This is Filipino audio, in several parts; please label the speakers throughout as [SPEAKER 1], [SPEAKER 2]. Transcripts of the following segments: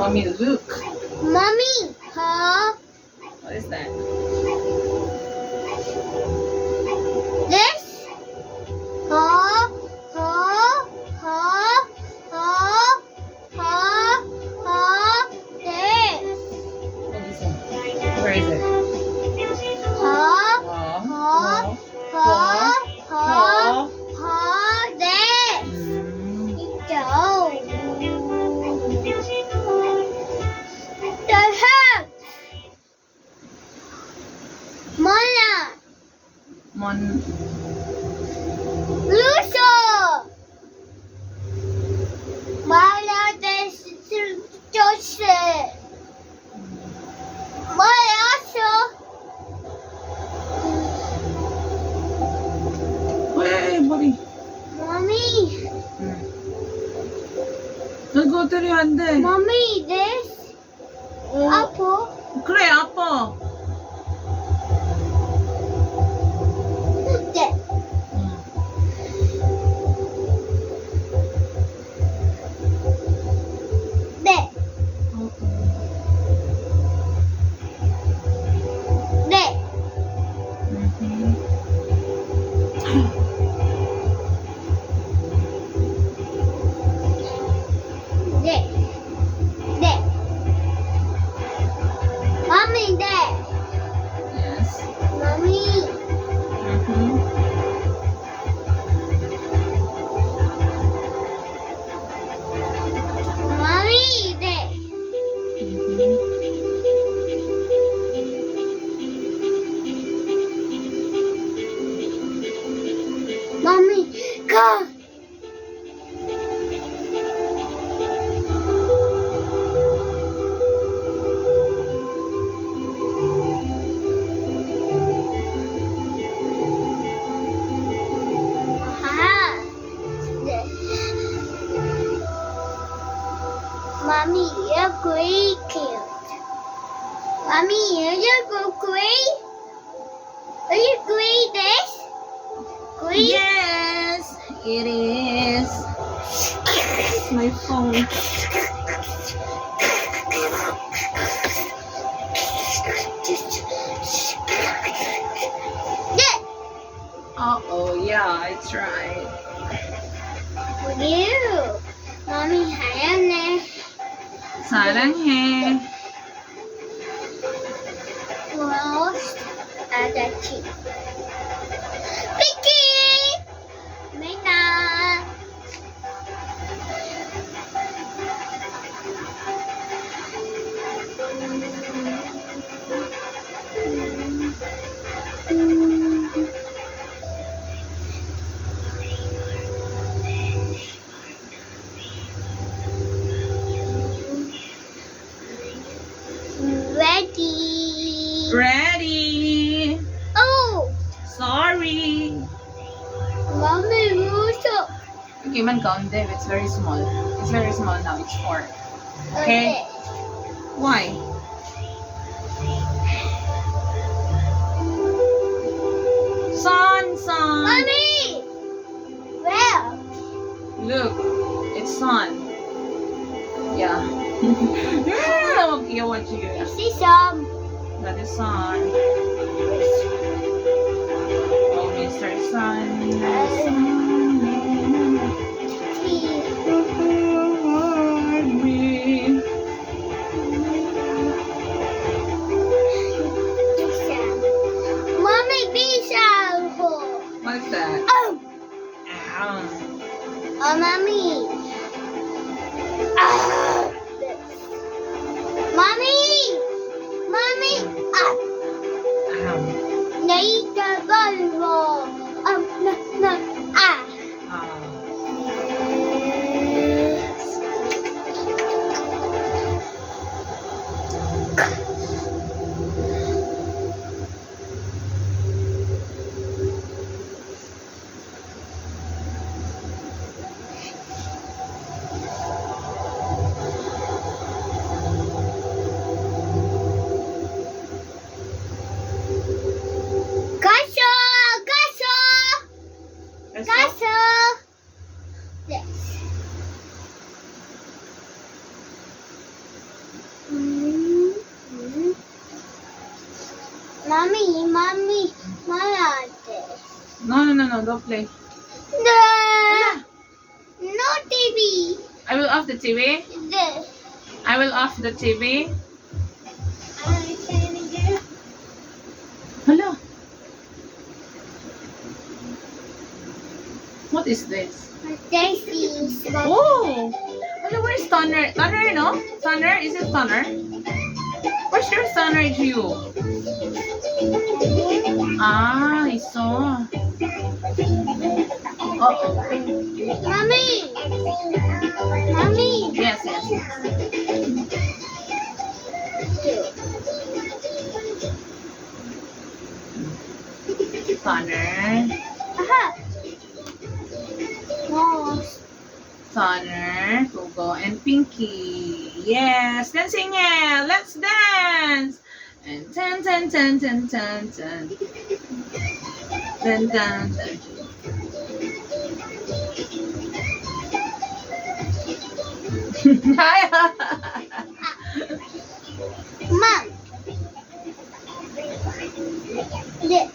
[SPEAKER 1] Mommy, look.
[SPEAKER 2] Mommy, huh?
[SPEAKER 1] What is that?
[SPEAKER 2] This? Huh? Huh? Huh? Huh? Huh? Huh? This?
[SPEAKER 1] What is it? Where is it?
[SPEAKER 2] Huh?
[SPEAKER 1] Oh.
[SPEAKER 2] Huh?
[SPEAKER 1] Oh.
[SPEAKER 2] Huh? Huh?
[SPEAKER 1] Oh.
[SPEAKER 2] Huh? This?
[SPEAKER 1] Mm.
[SPEAKER 2] Go. The head. Mona.
[SPEAKER 1] Mon.
[SPEAKER 2] Luso. Mala this Joseph. Malaso.
[SPEAKER 1] Hey, buddy.
[SPEAKER 2] Mommy.
[SPEAKER 1] 이거 때리면 안 돼.
[SPEAKER 2] Mommy, this. Apple.
[SPEAKER 1] 그래, 아빠.
[SPEAKER 2] This. This. This. This. This. Mommy, this.
[SPEAKER 1] Yes.
[SPEAKER 2] Mommy. Mommy, this. Mommy, go. Aha. Mommy, you're great, cute. Mommy, you're great. Are you great, this? Great?
[SPEAKER 1] Yes, it is. My phone.
[SPEAKER 2] This.
[SPEAKER 1] Oh, yeah, it's right.
[SPEAKER 2] You. Mommy, 하얀네.
[SPEAKER 1] 사랑해.
[SPEAKER 2] Roast 아저씨. 피키. 메나. Ready.
[SPEAKER 1] Ready.
[SPEAKER 2] Oh,
[SPEAKER 1] Sorry.
[SPEAKER 2] mommy, 무서.
[SPEAKER 1] Okay, man, Dave. It's very small. It's very small now. It's 4. Okay. Why? Sun.
[SPEAKER 2] Mommy. Where?
[SPEAKER 1] Look, it's sun. Yeah. You want you.
[SPEAKER 2] See some.
[SPEAKER 1] That is sun. Oh, Mr. Sun.
[SPEAKER 2] Mommy, bisa ako.
[SPEAKER 1] What's that?
[SPEAKER 2] Oh,
[SPEAKER 1] Ow.
[SPEAKER 2] oh, mommy. Ah. Mommy, mommy. Ah,
[SPEAKER 1] Ow.
[SPEAKER 2] naitagal mo. Ah. Kaso,
[SPEAKER 1] go play.
[SPEAKER 2] The no TV.
[SPEAKER 1] I will off the TV.
[SPEAKER 2] This.
[SPEAKER 1] I will off the TV. Hello. What is this?
[SPEAKER 2] This is
[SPEAKER 1] Oh! Hello, where's Tanner? Tanner, no? Tanner? Is it Tanner? Where's your Tanner, you? Ah, I saw. Oh.
[SPEAKER 2] Mommy. Mommy.
[SPEAKER 1] Yes. Tanner.
[SPEAKER 2] Aha. Mouse.
[SPEAKER 1] Tanner, Hugo, and Pinky. Yes, dancing it. Let's dance. And tan.
[SPEAKER 2] Mom. This.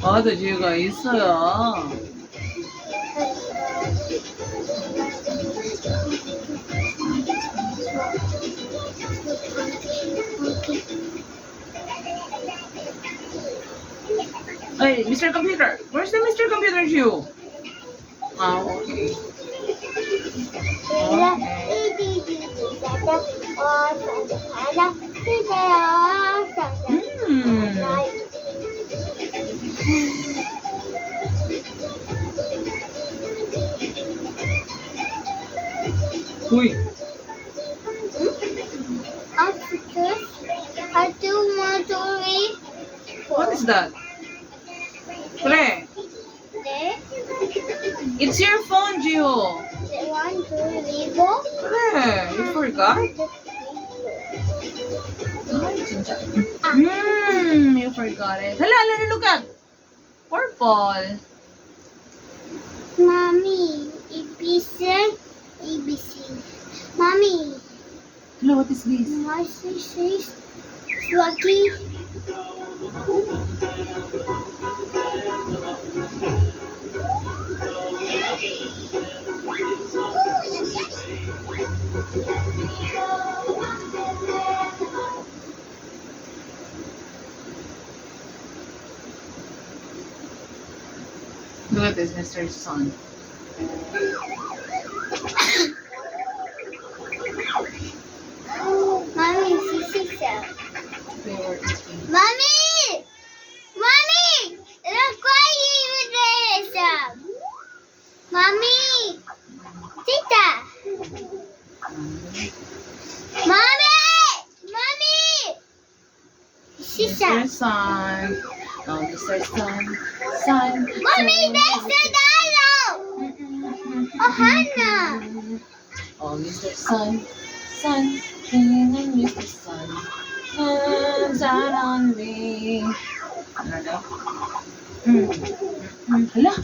[SPEAKER 1] 아저씨가 있어요. Hey, Mr. Computer, where's the Mr. Computer you? Oh, okay. Uy,
[SPEAKER 2] I do want to read.
[SPEAKER 1] what is that? Pre, it's your phone, Jiho.
[SPEAKER 2] They want to read book.
[SPEAKER 1] Pre, you forgot? You forgot it. Hala, look at. Purple.
[SPEAKER 2] Mommy, ABC. Mommy,
[SPEAKER 1] Hello, what is this?
[SPEAKER 2] my sister's lucky.
[SPEAKER 1] Look at this, Mr. Sun.
[SPEAKER 2] Mommy, sister.
[SPEAKER 1] They were eating.
[SPEAKER 2] Mommy! Mommy! Look what you did. Mommy! Tita! Mommy! Mommy! Sister.
[SPEAKER 1] Mr. Sun. Oh, Mr. Sun.
[SPEAKER 2] Mommy, there's the dialogue! Oh, Hannah!
[SPEAKER 1] Oh, Mr. Sun. And Mr. Sun. Sun on me. Ano? Hala,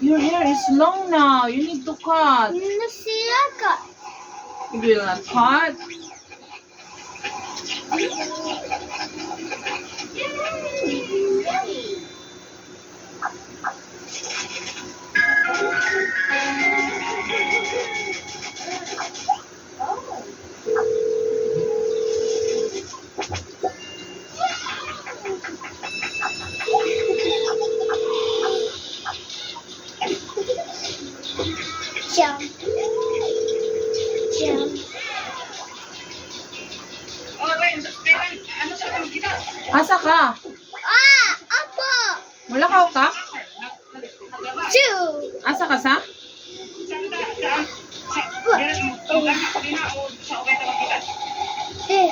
[SPEAKER 1] your hair is long now. You need to cut.
[SPEAKER 2] Yun na sila ka.
[SPEAKER 1] You will not cut.
[SPEAKER 2] Jump. Jump.
[SPEAKER 1] Asa ka?
[SPEAKER 2] Ah! Apo!
[SPEAKER 1] Wala ka?
[SPEAKER 2] Two!
[SPEAKER 1] Asa ka sa?
[SPEAKER 2] Eh,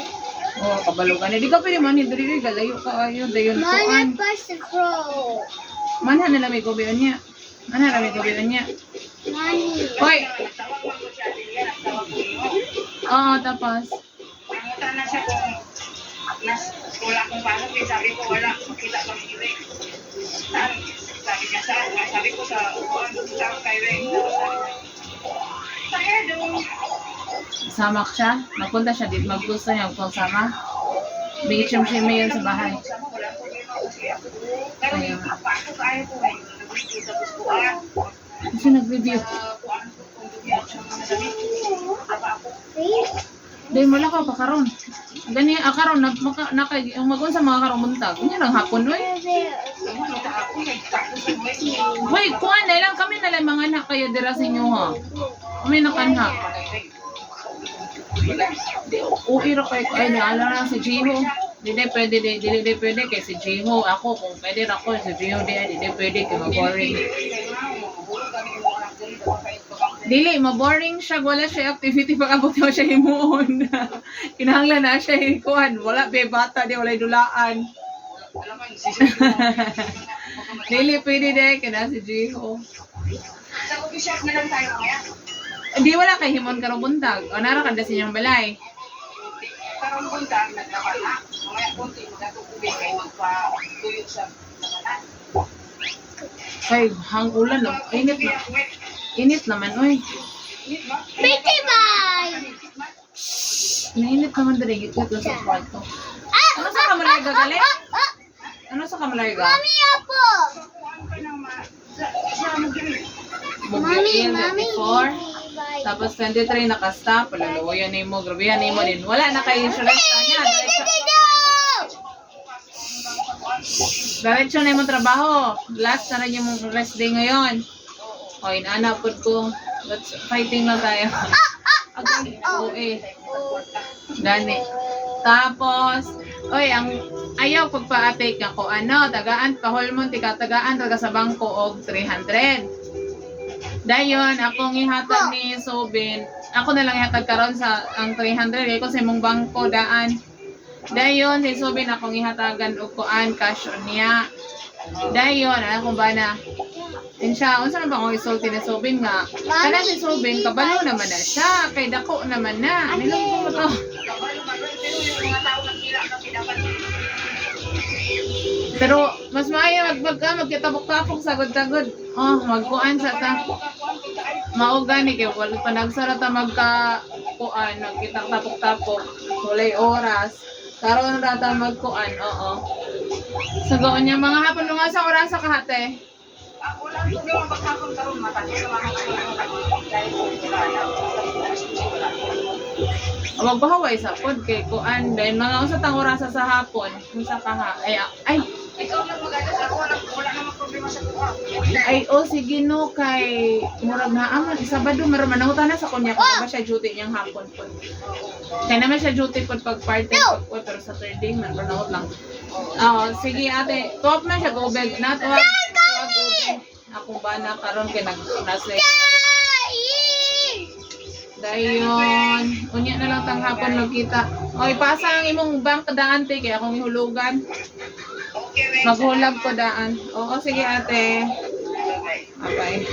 [SPEAKER 1] Oh, kabalo ka na. Di ka pwede man. Dili galayo ka. Ayun, dayon ko.
[SPEAKER 2] mana pas the crow?
[SPEAKER 1] Manhan na may gobion niya. Manhan na may gobion niya.
[SPEAKER 2] Money.
[SPEAKER 1] Hoy! Oo, tapos.
[SPEAKER 3] Nangutan na siya kung wala akong pasok, eh, sabi ko wala, makita kami ni Ray. Sabi niya sabi ko sa upuan, sa kay Ray, sabi niya, kaya doon.
[SPEAKER 1] Sama ka siya. Magpunta siya dito. Maggusto niya kung sama. Bigit siya siya mayon sa bahay.
[SPEAKER 3] Sama, wala problema kasi ako. Pero
[SPEAKER 1] Kaya,
[SPEAKER 3] Paano kaya ko eh. Nag-review tapos kuan.
[SPEAKER 1] kasi nag-review.
[SPEAKER 3] Kuan ko kung dumiyan siya mga damit. Aba ako.
[SPEAKER 1] Dahil wala ka pa karon. Gani, karon, magun sa mga karong buntag. Ganyan lang hapon, oy. Hoy, kuha na lang. Kami na lang mga anak kayo dira sa inyo, ha. Kami nakanha. Uwi ra kayo. Ay, naalala na si Jiho. Dili pwede kay si Jiho. Ako, kung pwede ra ko, si Jiho dili pwede kay maboring. Dili, maboring siya. Wala siya activity pag abot mo siya himuon. Kinahanglan na siya hikuhan. Wala, be, bata, di, wala dulaan. Dili, pwede de, kina si Jiho.
[SPEAKER 3] Sa coffee shop na lang tayo kaya.
[SPEAKER 1] Di, wala kay himon karong buntag. O, nara kanda sa inyong balay.
[SPEAKER 3] Karong buntag, nagkakala. Mamaya konti, magkatubig kayo magpa-tuyo sa nakalan.
[SPEAKER 1] Ay, hangulan lang. Init na. Init naman, oy.
[SPEAKER 2] Pretty boy!
[SPEAKER 1] Nainit naman dali. Gitgit lang sa kwarto. Ano sa kamalay gagali? Ano sa kamalay ga?
[SPEAKER 2] Mami, apo!
[SPEAKER 1] Bugil na
[SPEAKER 2] Mami.
[SPEAKER 1] before. Tapos 23 nakasta. Palaluwayan na mo. Grabehan na mo din. Wala na kayo insurance niya. Diretso na yung trabaho. Last na rin yung rest day ngayon. O, inaanapod ko. Let's fighting na tayo. Okay, OA. Gani. Tapos, oy, ang ayaw pagpa-take ako, tagaan, pahulmon, tagaan, taga sa bangko og 300. Dayon, akong ihatag ni Sobin, ako na lang ihatag karon sa ang 300, kaya ko sa imong bangko daan. Dayon, si Sobin akong ihatagan og kuan, cash on niya. Dayon, akong bana. Din siya, unsa na ba akong isulti ni Sobin nga? Kana si Sobin, kabalo naman na siya, kay dako naman na. Nilong ko to. Pero mas maayo magkitabok-tapok sagod-sagod. Oh, magkuan sa ta. Maugani kay wala pa nagsara ta magka-kuan, nagkitabok-tapok. Walay oras. Karon na ta magkuan, oo. Sagoon niya mga hapon nga sa oras sa kahate.
[SPEAKER 3] Ako lang ito yung maghapon karon matapos sa mga
[SPEAKER 1] Magpahaway sa pod kay kuan dahil mga usa tang oras sa hapon, unsa ka ha? Ay,
[SPEAKER 3] ikaw lang mag-alas ako, wala namang problema sa kuha.
[SPEAKER 1] sige no kay murag na aman Sabado meron man nangutan na sa kunya kung ba siya duty niyang hapon pod. Kaya naman siya duty pod pag part time pod pero Saturday man burnout lang. Sige ate, tuwag man siya gobeg na tuwag gobeg. Ako ba na karon kay nasa dayon, unya na lang tang hapon magkita. Oy, pasa ang imong bank daan te kay akong ihulugan.
[SPEAKER 3] Okay,
[SPEAKER 1] Maghulab ko daan. Oo, sige ate.
[SPEAKER 3] bye.
[SPEAKER 1] Bye-bye.